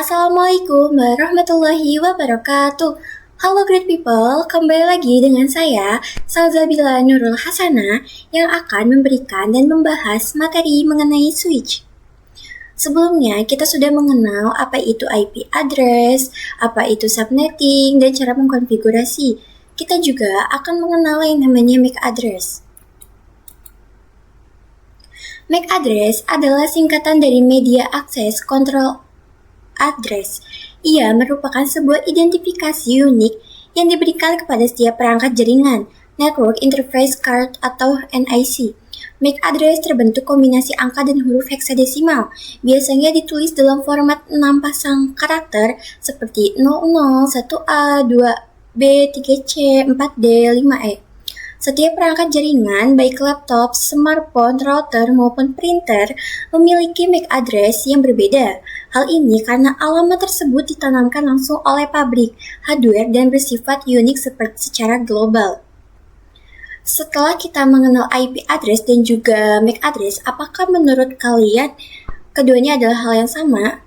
Assalamualaikum warahmatullahi wabarakatuh. Halo great people, kembali lagi dengan saya, Salzabila Nurul Hasanah, yang akan memberikan dan membahas materi mengenai switch. Sebelumnya, kita sudah mengenal apa itu IP address, apa itu subnetting, dan cara mengkonfigurasi. Kita juga akan mengenal yang namanya MAC address. MAC address adalah singkatan dari Media Access Control Address. Ia merupakan sebuah identifikasi unik yang diberikan kepada setiap perangkat jaringan, Network Interface Card atau NIC. MAC address terbentuk kombinasi angka dan huruf heksadesimal, biasanya ditulis dalam format 6 pasang karakter seperti 00, 1A, 2B, 3C, 4D, 5E. Setiap perangkat jaringan, baik laptop, smartphone, router, maupun printer, memiliki MAC address yang berbeda. Hal ini karena alamat tersebut ditanamkan langsung oleh pabrik, hardware, dan bersifat unik secara global. Setelah kita mengenal IP address dan juga MAC address, apakah menurut kalian keduanya adalah hal yang sama?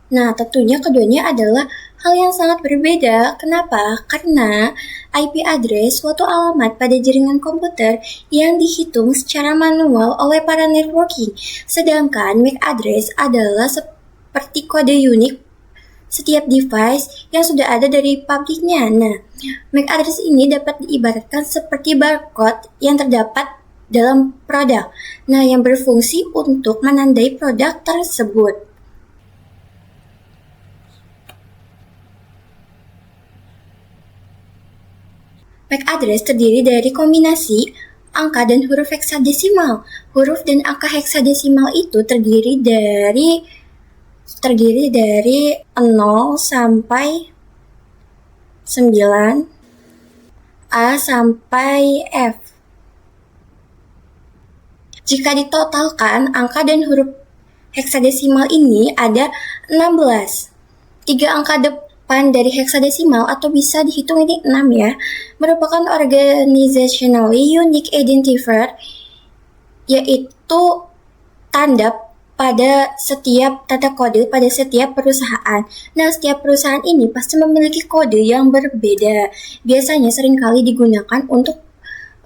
Nah, tentunya keduanya adalah hal yang sangat berbeda. Kenapa? Karena IP address suatu alamat pada jaringan komputer yang dihitung secara manual oleh para networking. Sedangkan MAC address adalah seperti kode unik setiap device yang sudah ada dari pabriknya. Nah, MAC address ini dapat diibaratkan seperti barcode yang terdapat dalam produk. Nah, yang berfungsi untuk menandai produk tersebut. MAC address terdiri dari kombinasi angka dan huruf heksadesimal. Huruf dan angka heksadesimal itu terdiri dari 0 sampai 9, A sampai F. Jika ditotalkan, angka dan huruf heksadesimal ini ada 16. 3 angka depan dari heksadesimal atau bisa dihitung ini 6 ya, merupakan organizationally unique identifier, yaitu tanda pada setiap tanda kode pada setiap perusahaan. Nah, setiap perusahaan ini pasti memiliki kode yang berbeda. Biasanya seringkali digunakan untuk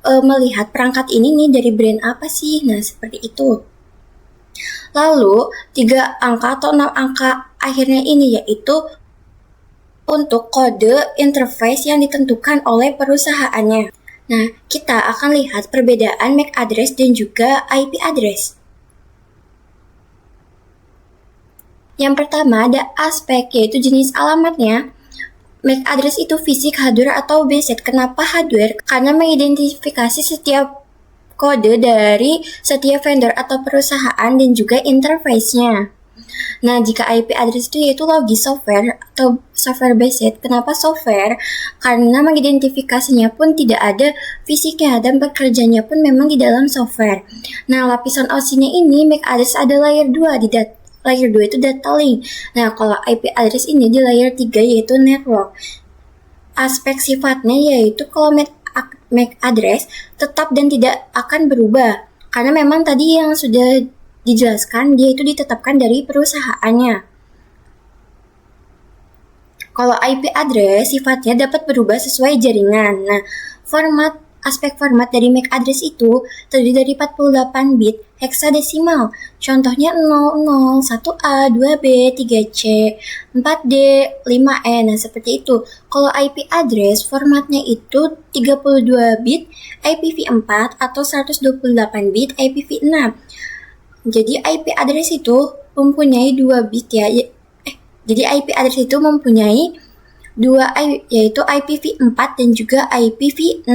melihat perangkat ini nih dari brand apa sih. Nah, seperti itu. Lalu, 3 angka atau 6 angka akhirnya ini yaitu untuk kode interface yang ditentukan oleh perusahaannya. Nah, kita akan lihat perbedaan MAC address dan juga IP address. Yang pertama ada aspek, yaitu jenis alamatnya. MAC address itu fisik, hardware, atau basic. Kenapa hardware? Karena mengidentifikasi setiap kode dari setiap vendor atau perusahaan dan juga interface-nya. Nah, jika IP address itu yaitu logis software atau software based. Kenapa software? Karena mengidentifikasinya pun tidak ada fisiknya dan bekerjanya pun memang di dalam software. Nah, lapisan OSI-nya ini MAC address ada layer 2 layer 2 itu data link. Nah, kalau IP address ini di layer 3 yaitu network. Aspek sifatnya yaitu kalau MAC address tetap dan tidak akan berubah. Karena memang tadi yang sudah dijelaskan, dia itu ditetapkan dari perusahaannya. Kalau IP address sifatnya dapat berubah sesuai jaringan. Nah, aspek format dari MAC address itu terdiri dari 48 bit heksadesimal. Contohnya 00, 1A, 2B, 3C, 4D, 5E. Nah, seperti itu. Kalau IP address formatnya itu 32 bit IPv4 atau 128 bit IPv6. Jadi IP address itu mempunyai 2 bit ya. Jadi IP address itu mempunyai 2 yaitu IPv4 dan juga IPv6.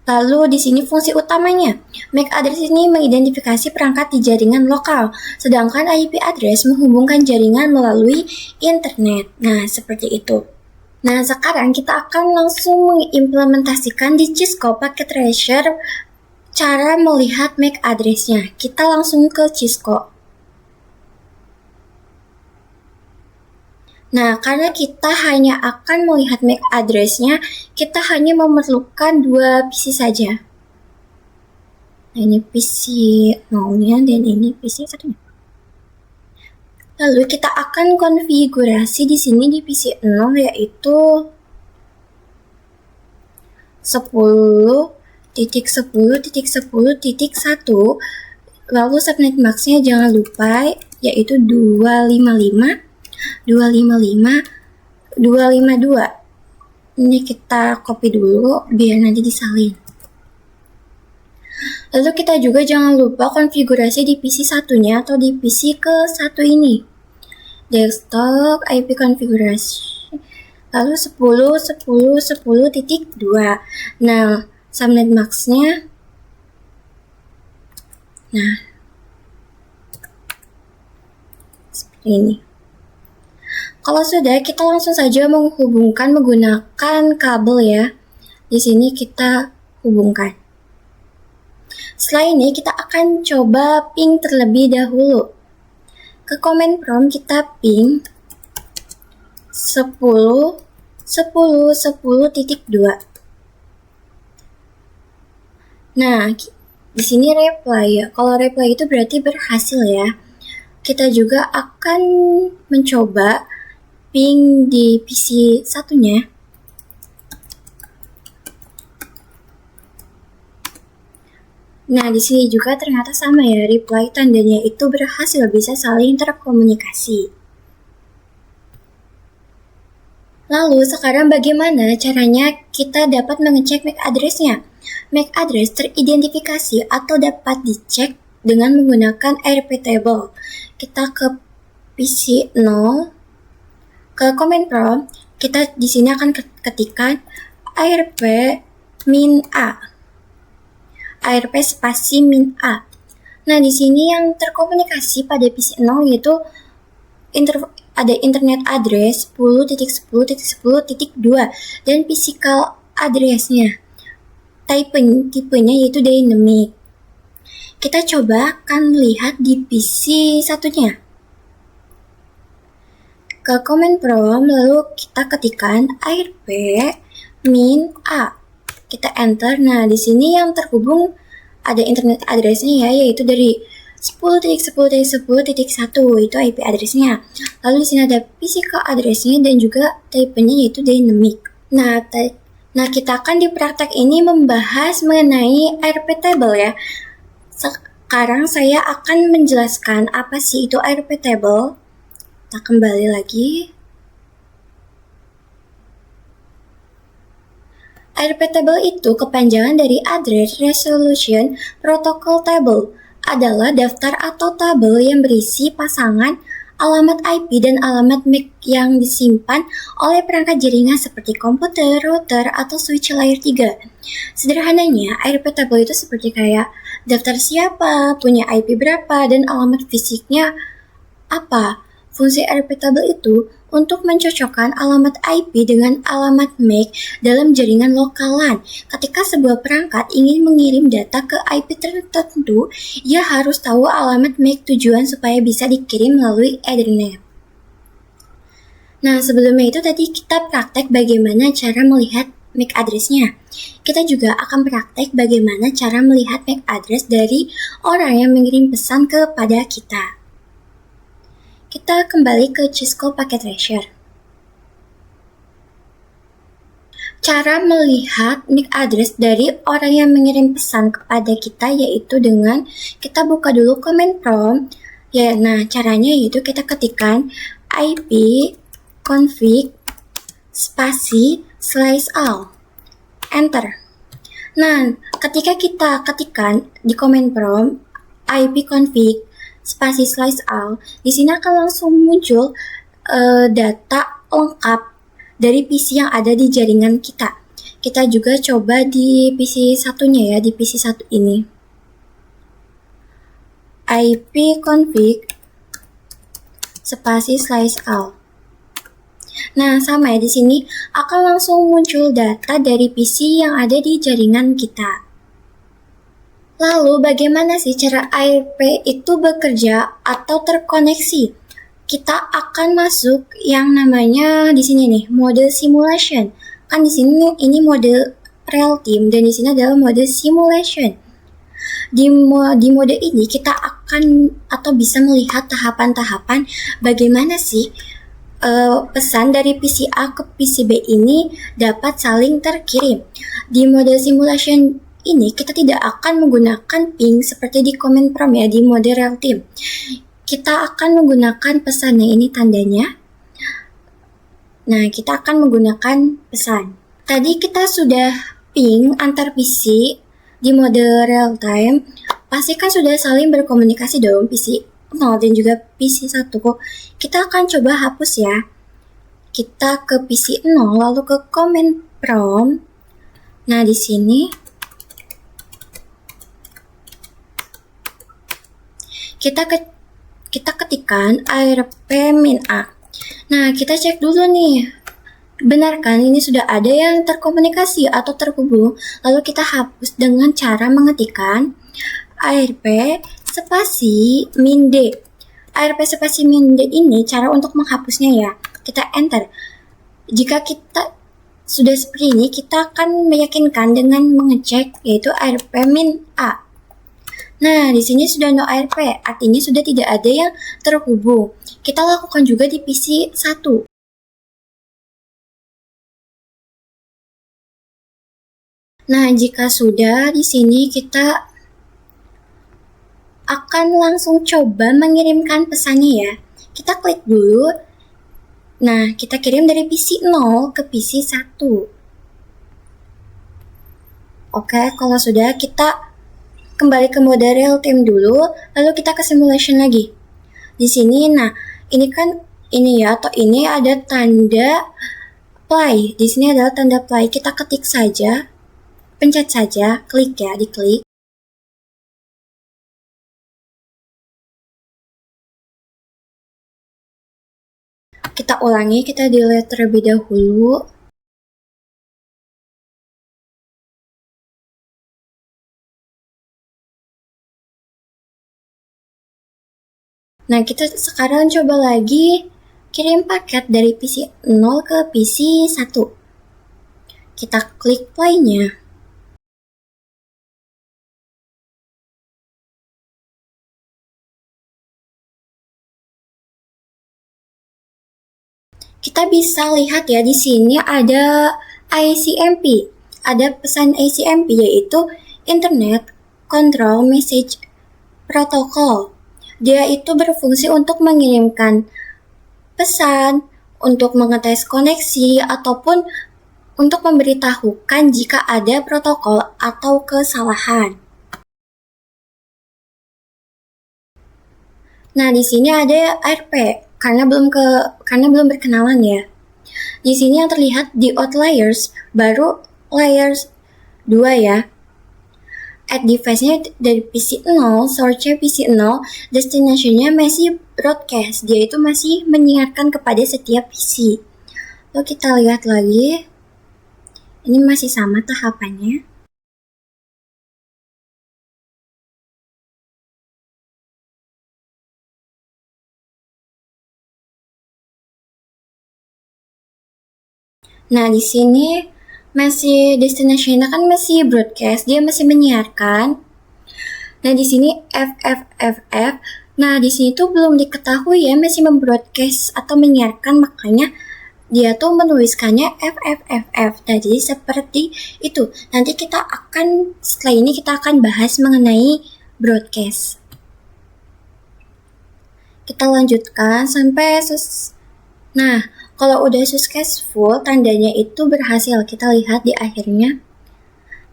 Lalu di sini fungsi utamanya. MAC address ini mengidentifikasi perangkat di jaringan lokal, sedangkan IP address menghubungkan jaringan melalui internet. Nah, seperti itu. Nah, sekarang kita akan langsung mengimplementasikan di Cisco Packet Tracer cara melihat MAC address-nya. Kita langsung ke Cisco. Nah, karena kita hanya akan melihat MAC address-nya, kita hanya memerlukan 2 PC saja. Nah, ini PC 0-nya dan ini PC 1-nya. Lalu kita akan konfigurasi di sini di PC 0 yaitu 10.10.10.1. Lalu subnet max-nya jangan lupa yaitu 255.255.252. Ini kita copy dulu biar nanti disalin. Lalu kita juga jangan lupa konfigurasi di PC satunya atau di PC ke satu ini. Desktop IP konfigurasi. Lalu 10.10.10.2. Nah, subnet max-nya. Nah, seperti ini. Kalau sudah, kita langsung saja menghubungkan menggunakan kabel ya. Di sini kita hubungkan. Setelah ini kita akan coba ping terlebih dahulu. Ke command prompt kita ping 10.10.10.2. Nah, di sini reply ya. Kalau reply itu berarti berhasil ya. Kita juga akan mencoba ping di PC satunya. Nah, di sini juga ternyata sama ya, reply tandanya itu berhasil bisa saling terkomunikasi. Lalu sekarang bagaimana caranya kita dapat mengecek MAC address-nya? MAC address teridentifikasi atau dapat dicek dengan menggunakan ARP table. Kita ke PC 0, ke command prompt, kita di sini akan ketikkan ARP min A. ARP spasi min A. Nah, di sini yang terkomunikasi pada PC 0 yaitu ada internet address 10.10.10.2 dan physical address-nya. Tipenya yaitu dynamic. Kita coba akan lihat di PC satunya. Ke command prompt lalu kita ketikkan ARP min A. Kita enter. Nah, di sini yang terhubung ada internet address-nya ya, yaitu dari 10.10.10.1 itu IP address-nya. Lalu di sini ada physical address-nya dan juga tipenya yaitu dynamic. Nah, kita akan di praktek ini membahas mengenai ARP table ya. Sekarang saya akan menjelaskan apa sih itu ARP table. Kita kembali lagi. ARP table itu kepanjangan dari Address Resolution Protocol Table, adalah daftar atau tabel yang berisi pasangan alamat IP dan alamat MAC yang disimpan oleh perangkat jaringan seperti komputer, router, atau switch layer 3. Sederhananya, ARP table itu seperti kayak daftar siapa, punya IP berapa, dan alamat fisiknya apa. Fungsi ARP table itu untuk mencocokkan alamat IP dengan alamat MAC dalam jaringan lokalan. Ketika sebuah perangkat ingin mengirim data ke IP tertentu, ia harus tahu alamat MAC tujuan supaya bisa dikirim melalui Ethernet. Nah, sebelumnya itu tadi kita praktek bagaimana cara melihat MAC address-nya. Kita juga akan praktek bagaimana cara melihat MAC address dari orang yang mengirim pesan kepada kita. Kita kembali ke Cisco Packet Tracer. Cara melihat MAC address dari orang yang mengirim pesan kepada kita yaitu dengan kita buka dulu command prompt. Ya, nah caranya yaitu kita ketikkan IP config spasi /all. Enter. Nah, ketika kita ketikkan di command prompt IP config spasi /all, di sini akan langsung muncul data lengkap dari PC yang ada di jaringan kita. Kita juga coba di PC satunya ya, di PC satu ini. IP config spasi /all. Nah, sama ya, di sini akan langsung muncul data dari PC yang ada di jaringan kita. Lalu bagaimana sih cara ARP itu bekerja atau terkoneksi? Kita akan masuk yang namanya di sini nih, mode simulation. Kan di sini ini mode real time dan di sini adalah mode simulation. Di mode ini kita akan atau bisa melihat tahapan-tahapan bagaimana sih pesan dari PC A ke PC B ini dapat saling terkirim. Di mode simulation ini kita tidak akan menggunakan ping seperti di command prompt ya di mode real time. Kita akan menggunakan pesan yang ini tandanya. Nah, kita akan menggunakan pesan. Tadi kita sudah ping antar PC di mode real time. Pastikan sudah saling berkomunikasi dong PC 0 dan juga PC 1. Kita akan coba hapus ya. Kita ke PC 0 lalu ke command prompt. Nah, di sini kita ketikkan arp-min-a. Nah, kita cek dulu nih. Benar kan ini sudah ada yang terkomunikasi atau terhubung. Lalu kita hapus dengan cara mengetikkan arp spasi min d. Arp spasi min d ini cara untuk menghapusnya ya. Kita enter. Jika kita sudah seperti ini, kita akan meyakinkan dengan mengecek yaitu arp min a. Nah, di sini sudah no arp, artinya sudah tidak ada yang terhubung. Kita lakukan juga di PC 1. Nah, jika sudah di sini kita akan langsung coba mengirimkan pesannya ya. Kita klik dulu. Nah, kita kirim dari PC 0 ke PC 1. Oke, kalau sudah kita kembali ke mode real time dulu, lalu kita ke simulation lagi. Di sini, nah, ini kan ini ya, atau ini ada tanda play. Di sini adalah tanda play. Kita ketik saja, pencet saja, klik ya, diklik. Kita ulangi, kita delete terlebih dahulu. Nah, kita sekarang coba lagi kirim paket dari PC 0 ke PC 1. Kita klik play-nya. Kita bisa lihat ya di sini ada ICMP. Ada pesan ICMP yaitu Internet Control Message Protocol. Dia itu berfungsi untuk mengirimkan pesan, untuk mengetes koneksi, ataupun untuk memberitahukan jika ada protokol atau kesalahan. Nah, di sini ada ARP karena belum berkenalan ya. Di sini yang terlihat di outliers baru layers 2 ya. Add device-nya dari PC 0, source-nya PC 0, destination-nya masih broadcast. Dia itu masih menyiarkan kepada setiap PC. Lalu kita lihat lagi. Ini masih sama tahapannya. Nah, di sini masih destination-nya kan masih broadcast, dia masih menyiarkan. Nah, di sini FFFF. Nah, di sini tuh belum diketahui ya masih membroadcast atau menyiarkan, makanya dia tuh menuliskannya FFFF. Jadi seperti itu. Nanti setelah ini kita akan bahas mengenai broadcast. Kita lanjutkan sampai Nah, kalau udah successful, tandanya itu berhasil. Kita lihat di akhirnya.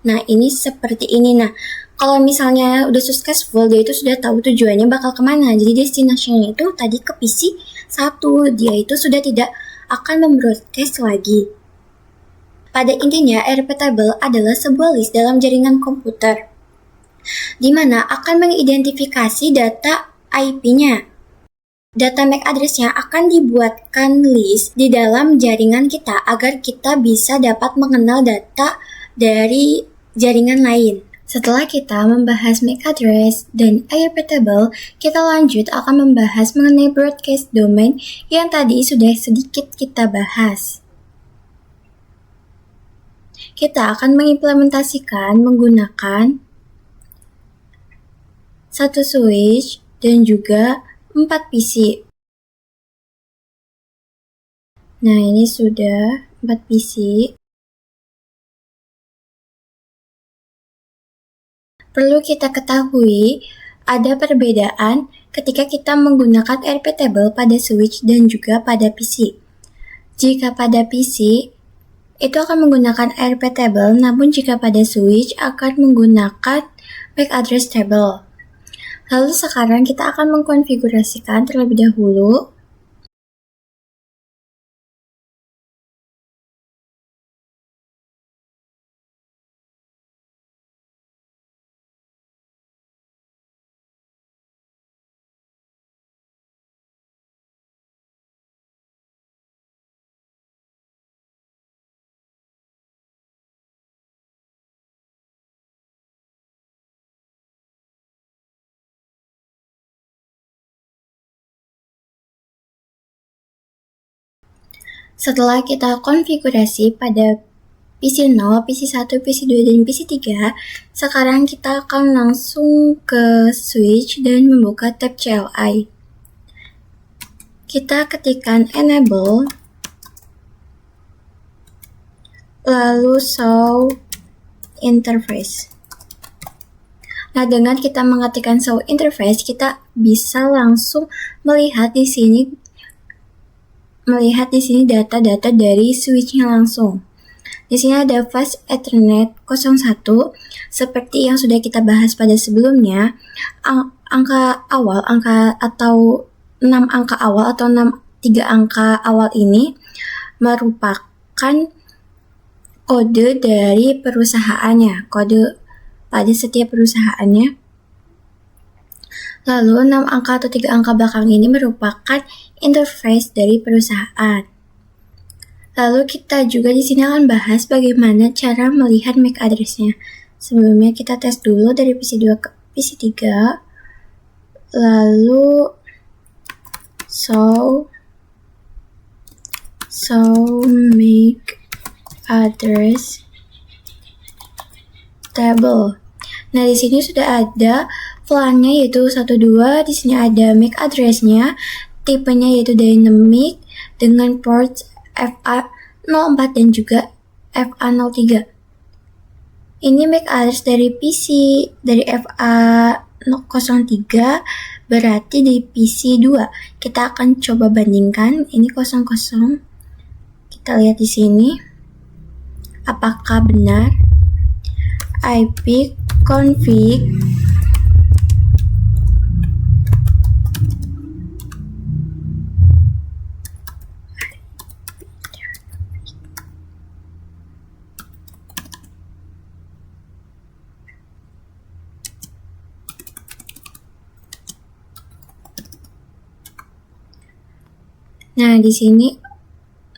Nah, ini seperti ini. Nah, kalau misalnya udah successful, dia itu sudah tahu tujuannya bakal kemana. Jadi destination-nya itu tadi ke PC 1. Dia itu sudah tidak akan membroadcast lagi. Pada intinya, RP table adalah sebuah list dalam jaringan komputer, di mana akan mengidentifikasi data IP-nya. Data MAC address-nya akan dibuatkan list di dalam jaringan kita agar kita bisa dapat mengenal data dari jaringan lain. Setelah kita membahas MAC address dan ARP table, kita lanjut akan membahas mengenai broadcast domain yang tadi sudah sedikit kita bahas. Kita akan mengimplementasikan menggunakan 1 switch, dan juga 4 PC. Nah, ini sudah 4 PC. Perlu kita ketahui, ada perbedaan ketika kita menggunakan RP table pada switch dan juga pada PC. Jika pada PC, itu akan menggunakan RP table, namun jika pada switch akan menggunakan MAC address table. Lalu sekarang kita akan mengkonfigurasikan terlebih dahulu. Setelah kita konfigurasi pada PC 0, PC 1, PC 2, dan PC 3, sekarang kita akan langsung ke switch dan membuka tab CLI. Kita ketikkan enable, lalu show interface. Nah, dengan kita mengetikkan show interface, kita bisa langsung melihat di sini data-data dari switch-nya langsung. Di sini ada fast Ethernet 01, seperti yang sudah kita bahas pada sebelumnya. Angka awal, atau 6 angka awal atau 3 angka awal ini merupakan kode dari perusahaannya, kode pada setiap perusahaannya. Lalu 6 angka atau 3 angka belakang ini merupakan interface dari perusahaan. Lalu kita juga di sini akan bahas bagaimana cara melihat MAC address-nya. Sebelumnya kita tes dulu dari PC 2 ke PC 3. Lalu show MAC address table. Nah, di sini sudah ada VLAN-nya yaitu 12, di sini ada MAC address-nya, tipenya yaitu dynamic dengan port FA04 dan juga FA03. Ini MAC address dari PC dari FA03, berarti di PC 2. Kita akan coba bandingkan, ini 00. Kita lihat di sini apakah benar. IP config Nah, di sini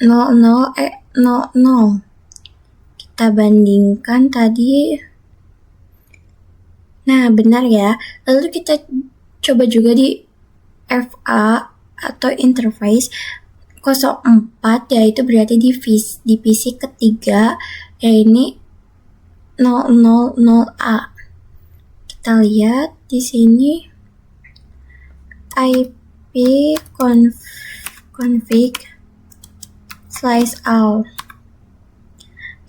00. Kita bandingkan tadi. Nah, benar ya. Lalu kita coba juga di FA atau interface 04, yaitu berarti di PC ketiga, ya ini 000A. Kita lihat di sini IP config /all.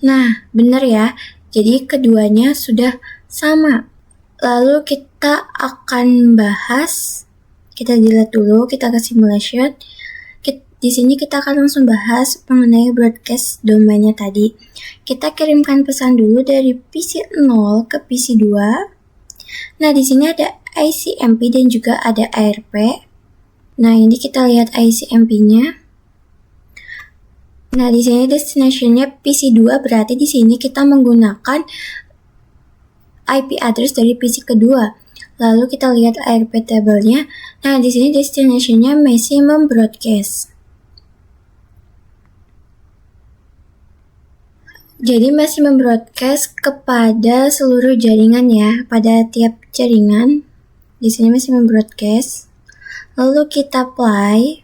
Nah, benar ya. Jadi keduanya sudah sama. Lalu kita akan bahas, kita dilihat dulu, kita ke simulation. Di sini kita akan langsung bahas mengenai broadcast domainnya tadi. Kita kirimkan pesan dulu dari PC 0 ke PC 2. Nah, di sini ada ICMP dan juga ada ARP. Nah, ini kita lihat ICMP-nya. Nah, di sini destination-nya PC 2, berarti di sini kita menggunakan IP address dari PC kedua. Lalu kita lihat ARP table-nya. Nah, di sini destination-nya maximum broadcast. Jadi maximum broadcast kepada seluruh jaringan ya, pada tiap jaringan. Di sini maximum broadcast. Lalu kita play.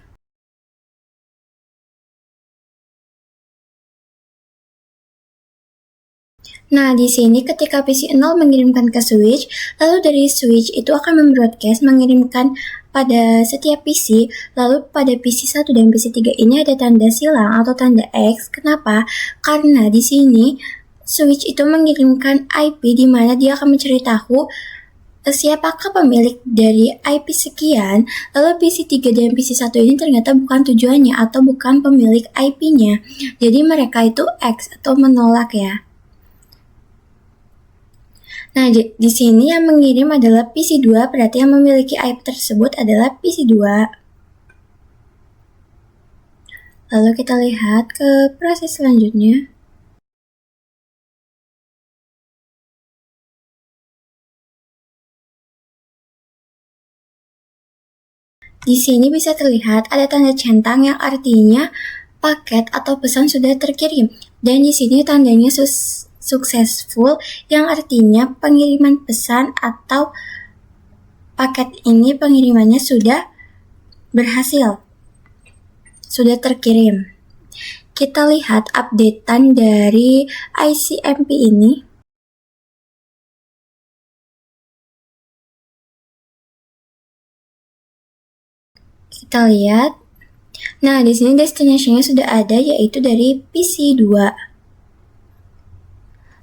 Nah, di sini ketika PC 0 mengirimkan ke switch, lalu dari switch itu akan membroadcast mengirimkan pada setiap PC, lalu pada PC 1 dan PC 3 ini ada tanda silang atau tanda X. Kenapa? Karena di sini switch itu mengirimkan IP di mana dia akan mencari tahu siapakah pemilik dari IP sekian, lalu PC 3 dan PC 1 ini ternyata bukan tujuannya atau bukan pemilik IP-nya. Jadi mereka itu X atau menolak ya. Nah, di sini yang mengirim adalah PC2, berarti yang memiliki IP tersebut adalah PC2. Lalu kita lihat ke proses selanjutnya. Di sini bisa terlihat ada tanda centang yang artinya paket atau pesan sudah terkirim. Dan di sini tandanya successful yang artinya pengiriman pesan atau paket ini pengirimannya sudah berhasil, sudah terkirim. Kita lihat updatean dari ICMP ini. Kita lihat. Nah, di sini destination-nya sudah ada, yaitu dari PC2.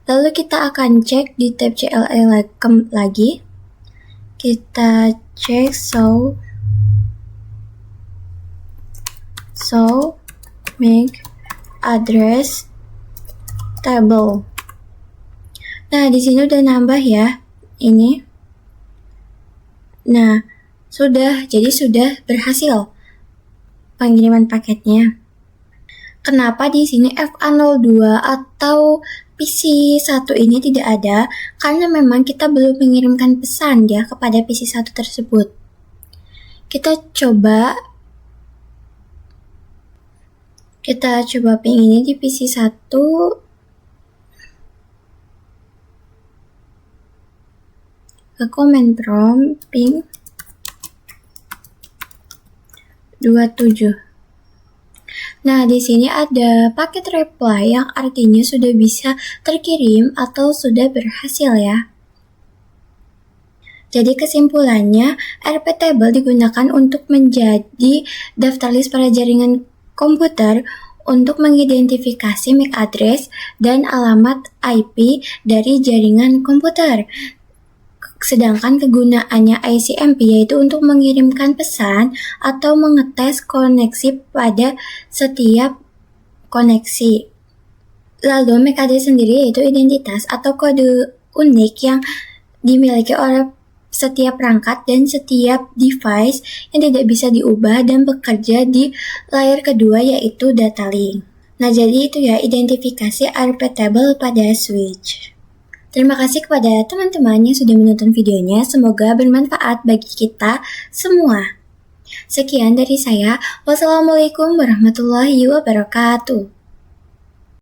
Lalu kita akan cek di tab CLI lagi. Kita cek show MAC address table. Nah, di sini udah nambah ya. Ini. Nah, jadi sudah berhasil pengiriman paketnya. Kenapa di sini FA02 atau PC1 ini tidak ada? Karena memang kita belum mengirimkan pesan ya kepada PC1 tersebut. Kita coba ping ini di PC1. Ke command prompt ping 27. Nah, di sini ada paket reply yang artinya sudah bisa terkirim atau sudah berhasil ya. Jadi kesimpulannya, RP table digunakan untuk menjadi daftar list pada jaringan komputer untuk mengidentifikasi MAC address dan alamat IP dari jaringan komputer. Sedangkan kegunaannya ICMP yaitu untuk mengirimkan pesan atau mengetes koneksi pada setiap koneksi. Lalu MAC address sendiri yaitu identitas atau kode unik yang dimiliki oleh setiap perangkat dan setiap device yang tidak bisa diubah dan bekerja di layer kedua yaitu data link. Nah, jadi itu ya identifikasi RP table pada switch. Terima kasih kepada teman-teman yang sudah menonton videonya. Semoga bermanfaat bagi kita semua. Sekian dari saya. Wassalamualaikum warahmatullahi wabarakatuh.